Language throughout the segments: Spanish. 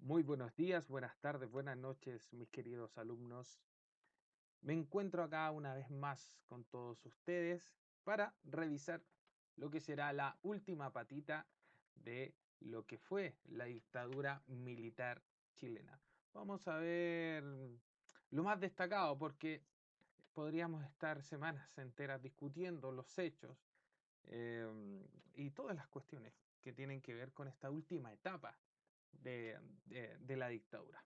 Muy buenos días, buenas tardes, buenas noches, mis queridos alumnos. Me encuentro acá una vez más con todos ustedes para revisar lo que será la última patita de lo que fue la dictadura militar chilena. Vamos a ver lo más destacado porque podríamos estar semanas enteras discutiendo los hechos y todas las cuestiones que tienen que ver con esta última etapa de la dictadura.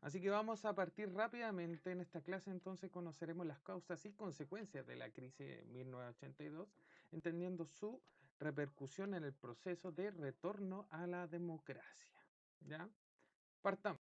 Así que vamos a partir rápidamente en esta clase, entonces conoceremos las causas y consecuencias de la crisis de 1982, entendiendo su repercusión en el proceso de retorno a la democracia. ¿Ya? Partamos.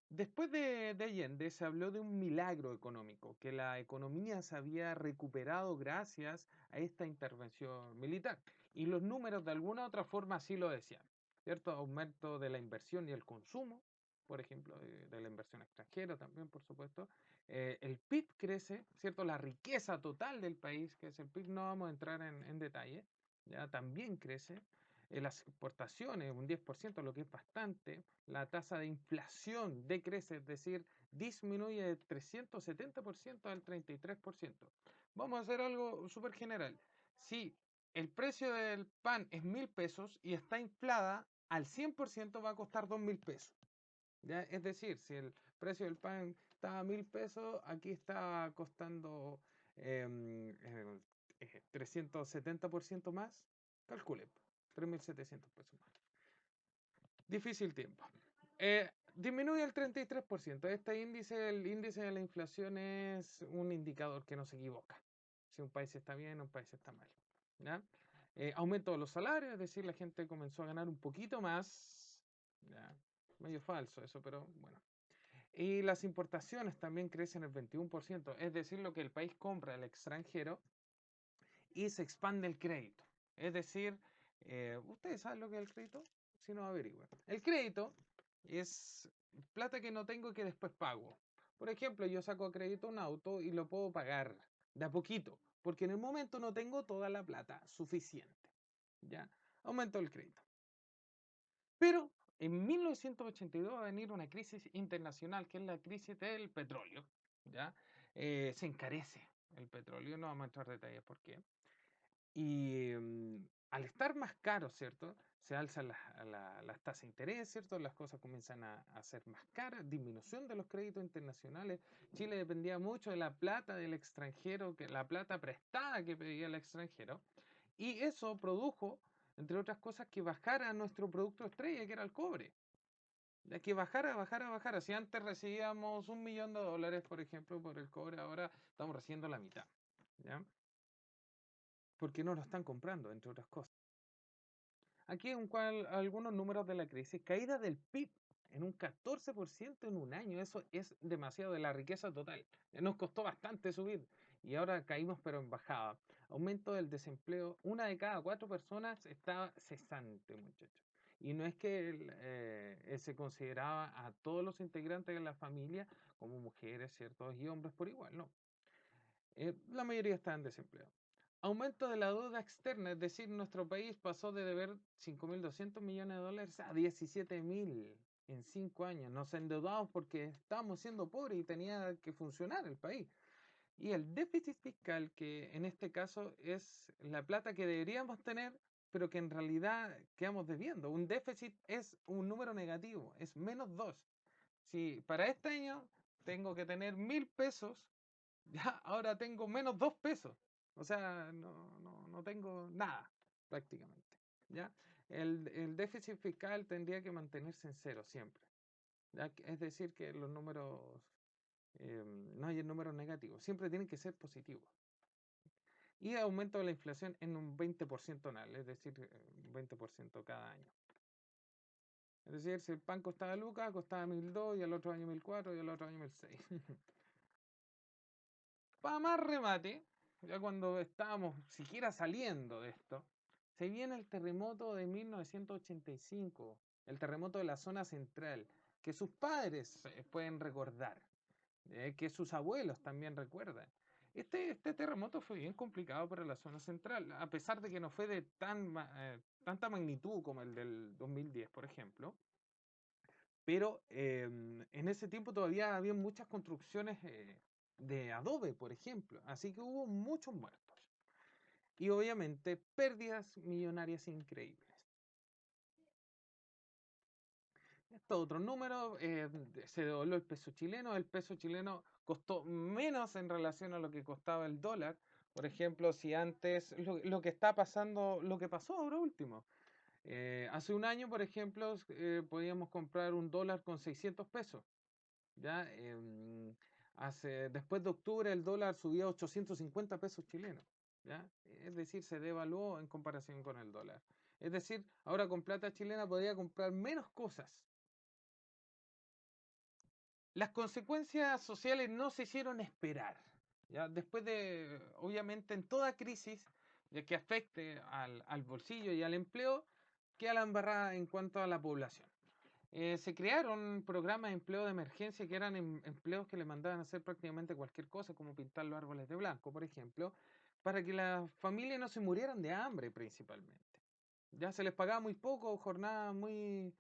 Después de Allende se habló de un milagro económico, que la economía se había recuperado gracias a esta intervención militar. Y los números de alguna u otra forma así lo decían, ¿cierto? Aumento de la inversión y el consumo, por ejemplo, de la inversión extranjera también, por supuesto. El PIB crece, ¿cierto? La riqueza total del país, que es el PIB, no vamos a entrar en detalle, ya también crece. Las exportaciones, un 10%, lo que es bastante. La tasa de inflación decrece, es decir, disminuye de 370% al 33%. Vamos a hacer algo súper general. Si el precio del pan es 1.000 pesos y está inflada, al 100% va a costar 2.000 pesos. ¿Ya? Es decir, si el precio del pan estaba a 1.000 pesos, aquí está costando 370% más, calcule, 3.700 pesos más. Difícil tiempo. Disminuye el 33%. El índice de la inflación es un indicador que no se equivoca. Si un país está bien, un país está mal. ¿Ya? Aumento de los salarios, es decir, la gente comenzó a ganar un poquito más. ¿Ya? Medio falso eso, pero bueno. Y las importaciones también crecen el 21%, es decir, lo que el país compra al extranjero y se expande el crédito. Es decir, ¿ustedes saben lo que es el crédito? Si no, averigüen. El crédito es plata que no tengo y que después pago. Por ejemplo, yo saco a crédito un auto y lo puedo pagar de a poquito, porque en el momento no tengo toda la plata suficiente. ¿Ya? Aumento el crédito. Pero en 1982 va a venir una crisis internacional, que es la crisis del petróleo. ¿Ya? Se encarece el petróleo, no vamos a entrar en detalles por qué. Y al estar más caro, ¿cierto? Se alzan las tasas de interés, ¿cierto? Las cosas comienzan a ser más caras, disminución de los créditos internacionales. Chile dependía mucho de la plata del extranjero, que la plata prestada que pedía el extranjero. Y eso produjo, entre otras cosas, que bajara nuestro producto estrella, que era el cobre. Ya que bajara. Si antes recibíamos 1.000.000 de dólares, por ejemplo, por el cobre, ahora estamos recibiendo la mitad. ¿Ya? Porque no lo están comprando, entre otras cosas. Aquí algunos números de la crisis. Caída del PIB en un 14% en un año. Eso es demasiado de la riqueza total. Nos costó bastante subir y ahora caímos pero en bajada. Aumento del desempleo. Una de cada 4 personas está cesante, muchachos. Y no es que se consideraba a todos los integrantes de la familia como mujeres, ciertos, y hombres por igual, no. La mayoría está en desempleo. Aumento de la deuda externa, es decir, nuestro país pasó de deber 5.200 millones de dólares a 17.000 en 5 años. Nos endeudamos porque estábamos siendo pobres y tenía que funcionar el país. Y el déficit fiscal, que en este caso es la plata que deberíamos tener, pero que en realidad quedamos debiendo. Un déficit es un número negativo, es -2. Si para este año tengo que tener 1.000 pesos, ya ahora tengo -2 pesos. O sea, no tengo nada prácticamente. ¿Ya? El déficit fiscal tendría que mantenerse en cero siempre. ¿Ya? Es decir, que los números, no hay números negativos, siempre tienen que ser positivos. Y aumento de la inflación en un 20% anual, es decir, un 20% cada año. Es decir, si el pan costaba lucas, costaba 1.200 y al otro año 1.400 y al otro año 1.600. Para más remate, ya cuando estábamos siquiera saliendo de esto, se viene el terremoto de 1985, el terremoto de la zona central, que sus padres pueden recordar, que sus abuelos también recuerdan. Este terremoto fue bien complicado para la zona central, a pesar de que no fue de tanta magnitud como el del 2010, por ejemplo. Pero en ese tiempo todavía había muchas construcciones de adobe, por ejemplo, así que hubo muchos muertos. Y obviamente pérdidas millonarias increíbles. Esto otro número, se devaluó el peso chileno costó menos en relación a lo que costaba el dólar. Por ejemplo, si antes, lo que está pasando, lo que pasó ahora último, hace un año, por ejemplo, podíamos comprar un dólar con 600 pesos, ¿ya? Después de octubre el dólar subió a 850 pesos chilenos, ¿ya? Es decir, se devaluó en comparación con el dólar. Es decir, ahora con plata chilena podría comprar menos cosas. Las consecuencias sociales no se hicieron esperar. ¿Ya? Después de, obviamente, en toda crisis que afecte al bolsillo y al empleo, queda la embarrada en cuanto a la población. Se crearon programas de empleo de emergencia que eran empleos que le mandaban a hacer prácticamente cualquier cosa, como pintar los árboles de blanco, por ejemplo, para que las familias no se murieran de hambre principalmente. Ya se les pagaba muy poco, jornadas muy,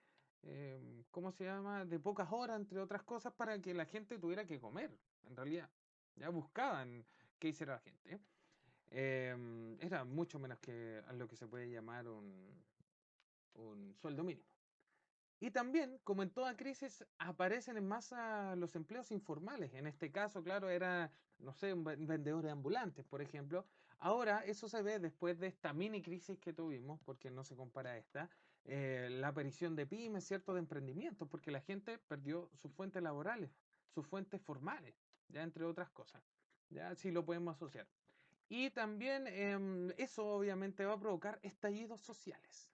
¿cómo se llama? De pocas horas, entre otras cosas, para que la gente tuviera que comer, en realidad. Ya buscaban qué hiciera la gente. Era mucho menos que a lo que se puede llamar un sueldo mínimo. Y también, como en toda crisis, aparecen en masa los empleos informales. En este caso, claro, era, no sé, un vendedor de ambulantes, por ejemplo. Ahora, eso se ve después de esta mini crisis que tuvimos, porque no se compara a esta, la aparición de pymes, ¿cierto?, de emprendimientos, porque la gente perdió sus fuentes laborales, sus fuentes formales, ya entre otras cosas. Ya sí lo podemos asociar. Y también eso obviamente va a provocar estallidos sociales.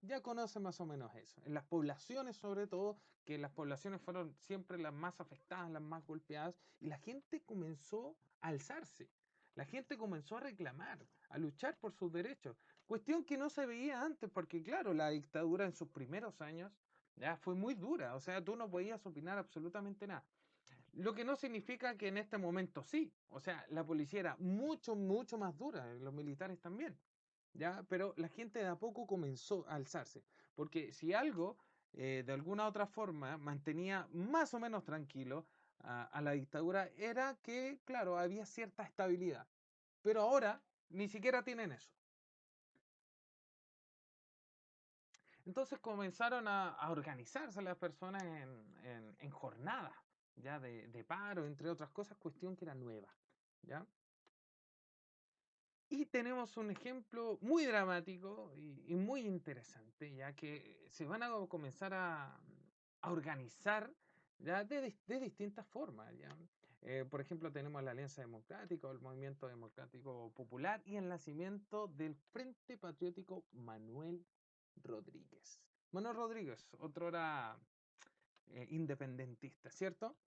Ya conoce más o menos eso. En las poblaciones, sobre todo, que las poblaciones fueron siempre las más afectadas, las más golpeadas, y la gente comenzó a alzarse. La gente comenzó a reclamar, a luchar por sus derechos. Cuestión que no se veía antes, porque claro, la dictadura en sus primeros años ya fue muy dura. O sea, tú no podías opinar absolutamente nada. Lo que no significa que en este momento sí. O sea, la policía era mucho, mucho más dura, los militares también. ¿Ya? Pero la gente de a poco comenzó a alzarse, porque si algo, de alguna otra forma, mantenía más o menos tranquilo a la dictadura, era que, claro, había cierta estabilidad, pero ahora ni siquiera tienen eso. Entonces comenzaron a organizarse las personas en jornadas, ya de paro, entre otras cosas, cuestión que era nueva, ¿ya? Y tenemos un ejemplo muy dramático y muy interesante, ya que se van a comenzar a organizar ya de distintas formas. ¿Ya? Por ejemplo, tenemos la Alianza Democrática o el Movimiento Democrático Popular y el nacimiento del Frente Patriótico Manuel Rodríguez. Manuel Rodríguez, otro era independentista, ¿cierto?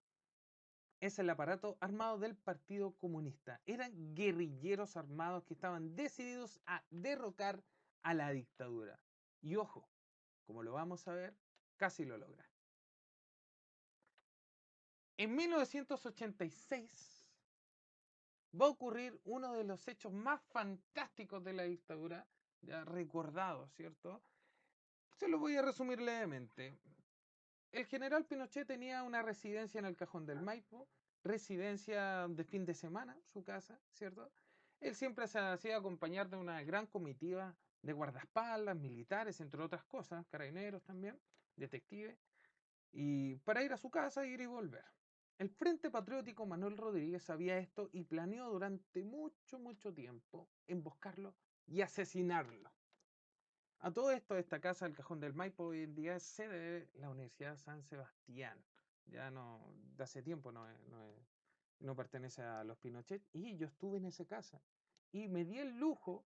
Es el aparato armado del Partido Comunista. Eran guerrilleros armados que estaban decididos a derrocar a la dictadura. Y ojo, como lo vamos a ver, casi lo logran. En 1986 va a ocurrir uno de los hechos más fantásticos de la dictadura, ya recordado, ¿cierto? Se lo voy a resumir levemente. El general Pinochet tenía una residencia en el Cajón del Maipo, residencia de fin de semana, su casa, ¿cierto? Él siempre se hacía acompañar de una gran comitiva de guardaespaldas, militares, entre otras cosas, carabineros también, detectives, y para ir a su casa, ir y volver. El Frente Patriótico Manuel Rodríguez sabía esto y planeó durante mucho, mucho tiempo emboscarlo y asesinarlo. A todo esto, esta casa del Cajón del Maipo hoy en día es sede de la Universidad San Sebastián. Ya no, de hace tiempo no pertenece a los Pinochet. Y yo estuve en esa casa y me di el lujo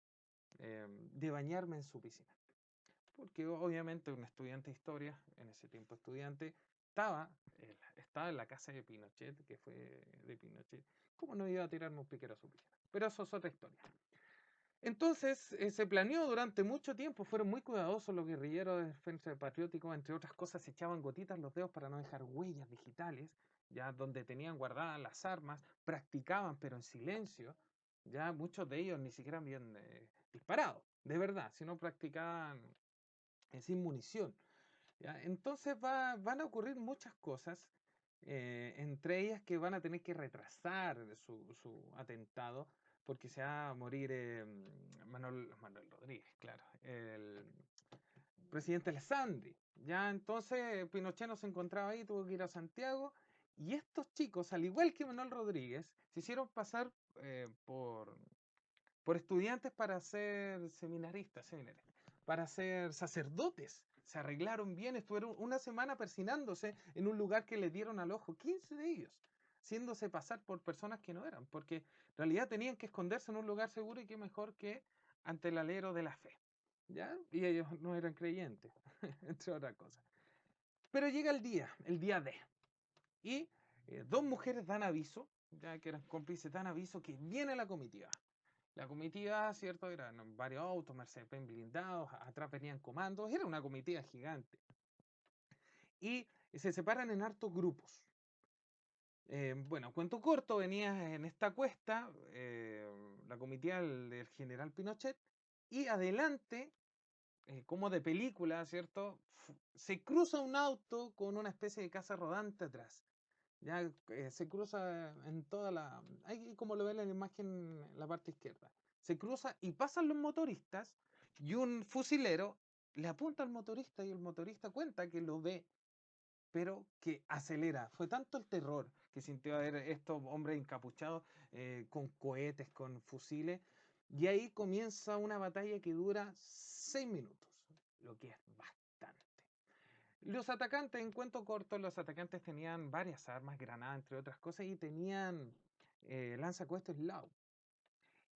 de bañarme en su piscina. Porque obviamente un estudiante de historia, en ese tiempo estudiante, estaba en la casa de Pinochet, que fue de Pinochet. ¿Cómo no iba a tirarme un piquero a su piscina? Pero eso es otra historia. Entonces, se planeó durante mucho tiempo, fueron muy cuidadosos los guerrilleros del Frente Patriótico, entre otras cosas, se echaban gotitas los dedos para no dejar huellas digitales, ya donde tenían guardadas las armas, practicaban, pero en silencio, ya muchos de ellos ni siquiera habían disparado, de verdad, sino practicaban sin munición. ¿ya? Entonces van a ocurrir muchas cosas, entre ellas que van a tener que retrasar su atentado, porque se va a morir Manuel Rodríguez, claro, el presidente Alessandri. Ya entonces Pinochet no se encontraba ahí, tuvo que ir a Santiago. Y estos chicos, al igual que Manuel Rodríguez, se hicieron pasar por estudiantes para ser seminaristas, para ser sacerdotes. Se arreglaron bien, estuvieron una semana persinándose en un lugar que le dieron al ojo, 15 de ellos, haciéndose pasar por personas que no eran, porque en realidad tenían que esconderse en un lugar seguro y qué mejor que ante el alero de la fe. ¿Ya? Y ellos no eran creyentes, entre otras cosas. Pero llega el día D, y dos mujeres dan aviso, ya que eran cómplices, dan aviso que viene la comitiva. La comitiva, ¿cierto? Eran varios autos, Mercedes-Benz blindados, atrás venían comandos, era una comitiva gigante. Y se separan en hartos grupos. Bueno, cuento corto, venía en esta cuesta la comitiva del general Pinochet, y adelante, como de película, ¿cierto? Se cruza un auto con una especie de casa rodante atrás. Ya se cruza en toda la... Ahí como lo ven en la imagen en la parte izquierda. Se cruza y pasan los motoristas y un fusilero le apunta al motorista y el motorista cuenta que lo ve, pero que acelera. Fue tanto el terror que sintió a ver estos hombres encapuchados con cohetes, con fusiles. Y ahí comienza una batalla que dura 6 minutos, lo que es bastante. Los atacantes, en cuento corto, los atacantes tenían varias armas, granadas, entre otras cosas, y tenían lanzacohetes Lau.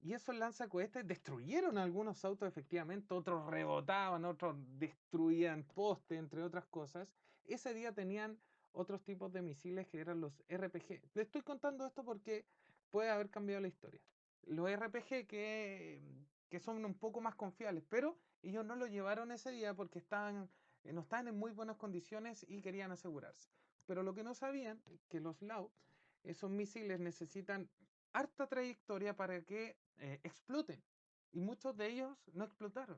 Y esos lanzacohetes destruyeron algunos autos, efectivamente, otros rebotaban, otros destruían postes, entre otras cosas. Ese día tenían otros tipos de misiles que eran los RPG. Le estoy contando esto porque puede haber cambiado la historia. Los RPG que son un poco más confiables, pero ellos no lo llevaron ese día porque no estaban en muy buenas condiciones y querían asegurarse. Pero lo que no sabían es que los Lau, esos misiles necesitan harta trayectoria para que exploten. Y muchos de ellos no explotaron.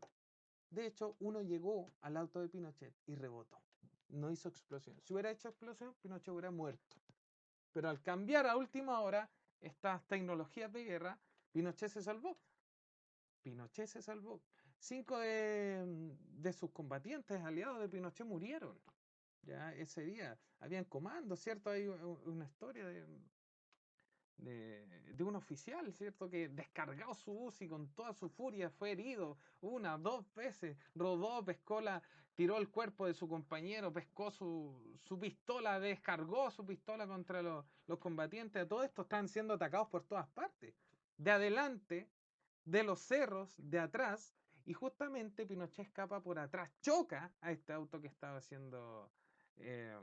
De hecho, uno llegó al auto de Pinochet y rebotó. No hizo explosión. Si hubiera hecho explosión, Pinochet hubiera muerto. Pero al cambiar a última hora estas tecnologías de guerra, Pinochet se salvó. Pinochet se salvó. 5 de sus combatientes aliados de Pinochet murieron. Ya ese día habían comandos, ¿cierto? Hay una historia de un oficial, ¿cierto? Que descargó su UCI con toda su furia, fue herido una, dos veces, rodó, tiró el cuerpo de su compañero, pescó su pistola, descargó su pistola contra los combatientes. A todo esto están siendo atacados por todas partes, de adelante, de los cerros, de atrás, y justamente Pinochet escapa por atrás, choca a este auto eh,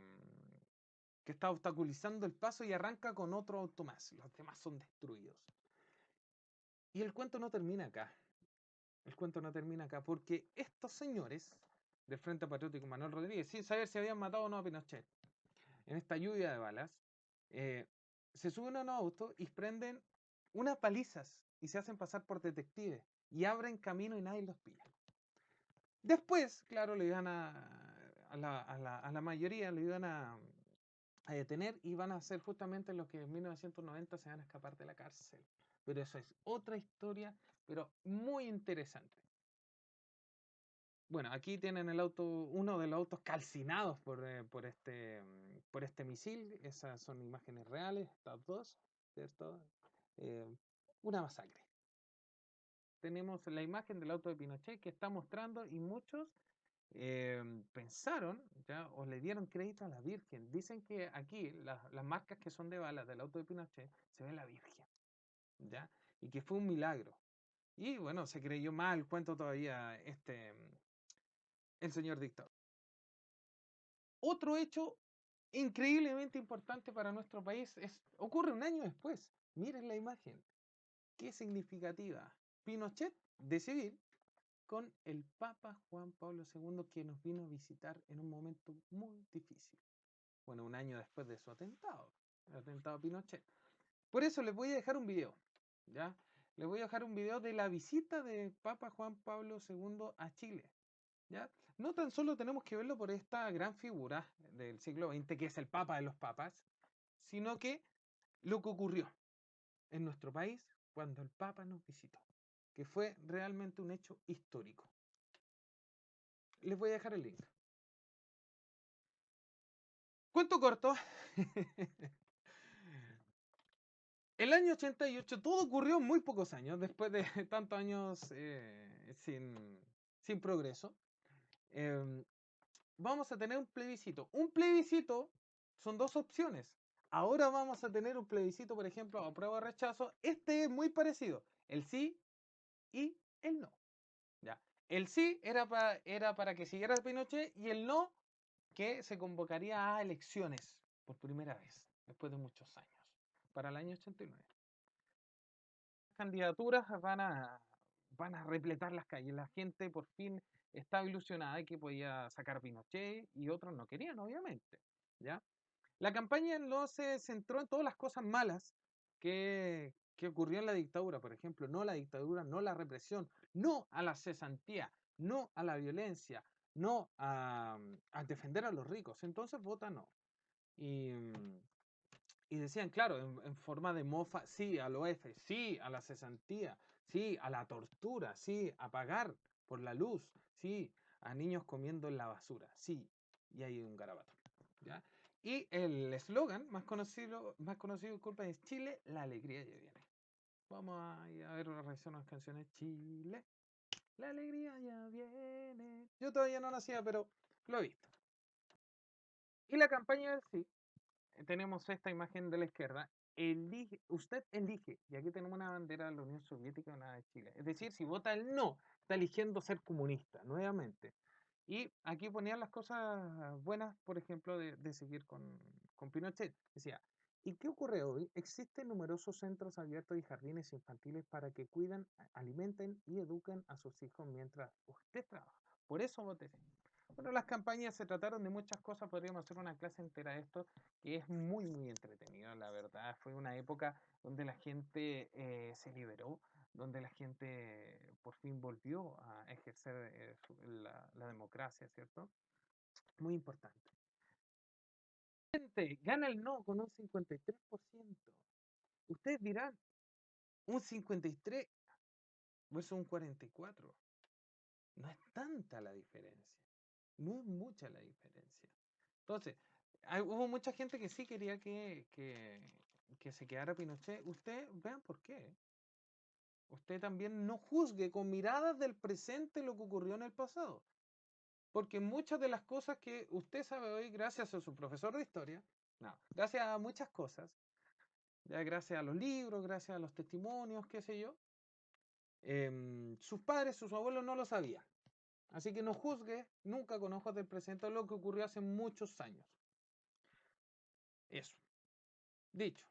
que está obstaculizando el paso y arranca con otro auto más. Los demás son destruidos. Y el cuento no termina acá. El cuento no termina acá porque estos señores del Frente Patriótico Manuel Rodríguez, sin saber si habían matado o no a Pinochet, en esta lluvia de balas, eh, se suben a un auto y prenden unas palizas y se hacen pasar por detectives y abren camino y nadie los pilla. Después, claro, le iban a la mayoría, le iban a detener y van a hacer justamente lo que en 1990 se van a escapar de la cárcel. Pero eso es otra historia, pero muy interesante. Bueno, aquí tienen el auto, uno de los autos calcinados por este misil. Esas son imágenes reales, estas dos, ¿cierto? Eh, una masacre. Tenemos la imagen del auto de Pinochet que está mostrando y muchos pensaron, ¿ya? O le dieron crédito a la Virgen. Dicen que aquí las marcas que son de balas del auto de Pinochet se ve la Virgen, ¿ya? Y que fue un milagro. Y bueno, se creyó más el cuento todavía el señor dictador. Otro hecho increíblemente importante para nuestro país ocurre un año después. Miren la imagen. Qué significativa. Pinochet de civil con el Papa Juan Pablo II que nos vino a visitar en un momento muy difícil. Bueno, un año después de su atentado, el atentado a Pinochet. Por eso les voy a dejar un video, ¿ya? Les voy a dejar un video de la visita de Papa Juan Pablo II a Chile, ¿ya? no tan solo tenemos que verlo por esta gran figura del siglo XX, que es el Papa de los Papas, sino que lo que ocurrió en nuestro país cuando el Papa nos visitó, que fue realmente un hecho histórico. Les voy a dejar el link. Cuento corto. El año 88, todo ocurrió en muy pocos años, después de tantos años sin progreso. Vamos a tener un plebiscito. Un plebiscito son dos opciones. Ahora vamos a tener un plebiscito, por ejemplo, apruebo o rechazo. Este es muy parecido. El sí y el no. ¿Ya? El sí era para que siguiera Pinochet y el no que se convocaría a elecciones por primera vez, después de muchos años, para el año 89. Las candidaturas van a repletar las calles. La gente por fin estaba ilusionada de que podía sacar Pinochet y otros no querían, obviamente. ¿Ya? La campaña no se centró en todas las cosas malas que ocurrió en la dictadura, por ejemplo, no la dictadura, no la represión, no a la cesantía, no a la violencia, no a defender a los ricos. Entonces vota no. Y, y decían, claro, en forma de mofa, sí al OF, sí a la cesantía, sí a la tortura, sí a pagar por la luz, sí a niños comiendo en la basura, sí. Y hay un garabato. ¿Ya? Y el eslogan más conocido, disculpa, es Chile, la alegría ya viene. Vamos a ir a ver una reacción a las canciones. Chile, la alegría ya viene. Yo todavía no nacía, pero lo he visto. Y la campaña sí, tenemos esta imagen de la izquierda. Usted elige, y aquí tenemos una bandera de la Unión Soviética y una de Chile. Es decir, si vota el no, está eligiendo ser comunista, nuevamente. Y aquí ponían las cosas buenas, por ejemplo, de seguir con Pinochet. Decía, ¿y qué ocurre hoy? Existen numerosos centros abiertos y jardines infantiles para que cuiden, alimenten y eduquen a sus hijos mientras usted trabaja. Por eso voté sí. Bueno, las campañas se trataron de muchas cosas, podríamos hacer una clase entera de esto, que es muy, muy entretenido, la verdad. Fue una época donde la gente se liberó, donde la gente por fin volvió a ejercer la democracia, ¿cierto? Muy importante. Gente, gana el no con un 53%. Ustedes dirán, un 53 versus un 44. No es tanta la diferencia. No es mucha la diferencia. Entonces, hubo mucha gente que sí quería que se quedara Pinochet. Usted, vean por qué. Usted también no juzgue con miradas del presente lo que ocurrió en el pasado. Porque muchas de las cosas que usted sabe hoy, gracias a su profesor de historia, no, gracias a muchas cosas, ya gracias a los libros, gracias a los testimonios, qué sé yo, sus padres, sus abuelos no lo sabían. Así que no juzgue nunca con ojos del presente lo que ocurrió hace muchos años. Eso. Dicho.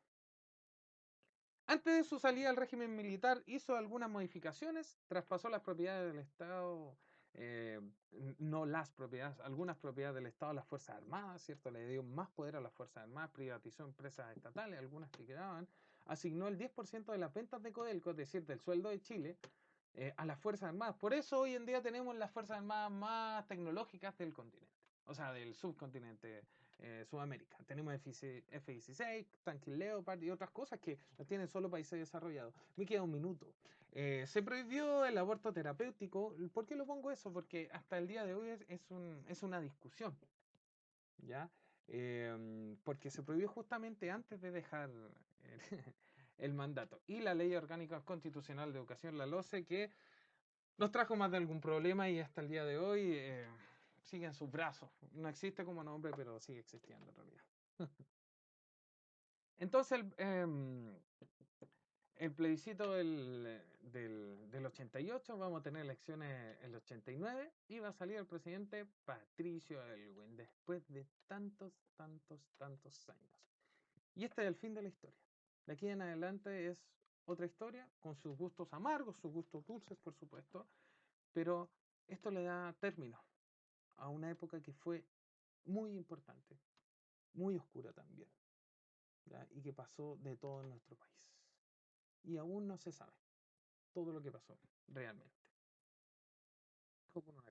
Antes de su salida al régimen militar hizo algunas modificaciones, traspasó las propiedades del Estado, eh, no las propiedades, algunas propiedades del Estado a las Fuerzas Armadas, ¿cierto? Le dio más poder a las Fuerzas Armadas, privatizó empresas estatales, algunas que quedaban, asignó el 10% de las ventas de Codelco, es decir, del sueldo de Chile, a las Fuerzas Armadas. Por eso hoy en día tenemos las Fuerzas Armadas más tecnológicas del continente, o sea, del subcontinente Sudamérica. Tenemos F-16, tanques Leopard y otras cosas que las tienen solo países desarrollados. Me queda un minuto. Se prohibió el aborto terapéutico. ¿Por qué lo pongo eso? Porque hasta el día de hoy es una discusión, ¿ya? Porque se prohibió justamente antes de dejar el mandato. Y la Ley Orgánica Constitucional de Educación, la LOCE, que nos trajo más de algún problema y hasta el día de hoy sigue en sus brazos. No existe como nombre, pero sigue existiendo en realidad. Entonces, el plebiscito del 88, vamos a tener elecciones el 89 y va a salir el presidente Patricio Aylwin después de tantos, tantos, tantos años. Y este es el fin de la historia. De aquí en adelante es otra historia, con sus gustos amargos, sus gustos dulces, por supuesto, pero esto le da término a una época que fue muy importante, muy oscura también, ¿ya? Y que pasó de todo en nuestro país. Y aún no se sabe todo lo que pasó realmente. Con una